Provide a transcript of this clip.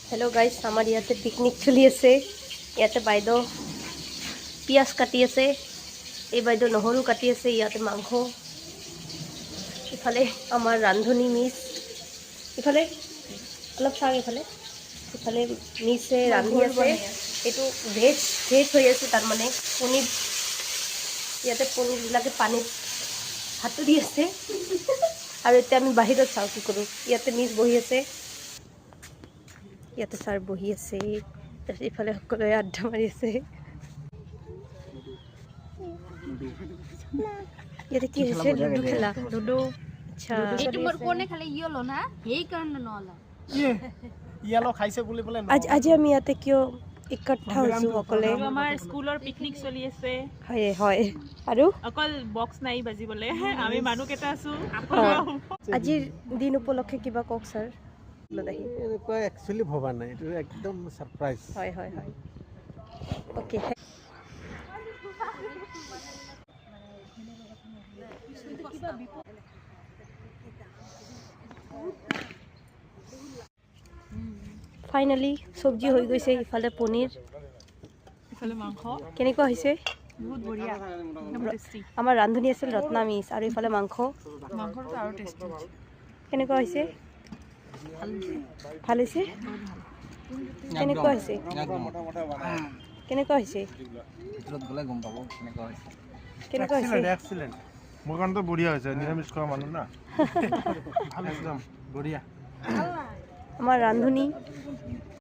hello guys हमारे यहाँ picnic चली আছে ইয়াতে বাইদেউ পিয়াজ কাটি আছে এই বাইদেউ নহৰু কাটি আছে ইয়াতে মাংস ইফালে আমাৰ ৰান্ধনী মিছ ইফালে অলপ চাও ইফালে মিছে ৰান্ধি আছে এটো ভেজ হৈ আছে তাৰ মানে পনীৰ ইয়াতে পনীৰবিলাকে পানীত হাতু দি আছে আৰু এতিয়া আমি বাহিৰত চাও কি কৰো ইয়াতে মিছ বহি আছে ইয়াতে স্যাৰ বহি আছে ইফালে সকলোৱে আড্ডা মাৰি আছে ইয়াতে কি হৈছে লুডু খেলা লুডু আচ্ছা এটো মোৰ কোনে খালে ইয়েলো না হেই কাৰণে নহলা ইয়েলো খাইছে বুলি বলে আজি আমি ইয়াতে কিয় একঠা হৈছো সকলে আমাৰ স্কুলৰ পিকনিক চলি আছে হয় হয় আৰু অকল বক্স নাই বাজিবলে আমি মানুহ কেটা আছো আজিৰ দিন উপলক্ষে কিবা কক স্যাৰ এনেকুৱা একচুয়ালি ভবা নাই এটা একদম সাৰপ্ৰাইজ হয় হয় হয় ওকে ফাইনালি সবজি হৈ গৈছে ইফালে পনীৰ ইফালে মাংস কেনেকুৱা হৈছে বহুত বঢ়িয়া একদম টেষ্টি আমাৰ ৰান্ধনী আছিল ৰত্না মিছ আৰু ইফালে মাংসটো আৰু টেষ্টি কেনেকুৱা হৈছে ভাল হৈছে কেনেকুৱা হৈছে কেনেকুৱা হৈছে ভিতৰত গলে গম পাব কেনেকুৱা হৈছে কেনেকুৱা হৈছে এক্সিলেন্ট মোৰ কাৰণেতো বঢ়িয়া হৈছে নিৰামিষ খোৱা মানুহ না ভাল একদম বঢ়িয়া আমাৰ ৰান্ধনী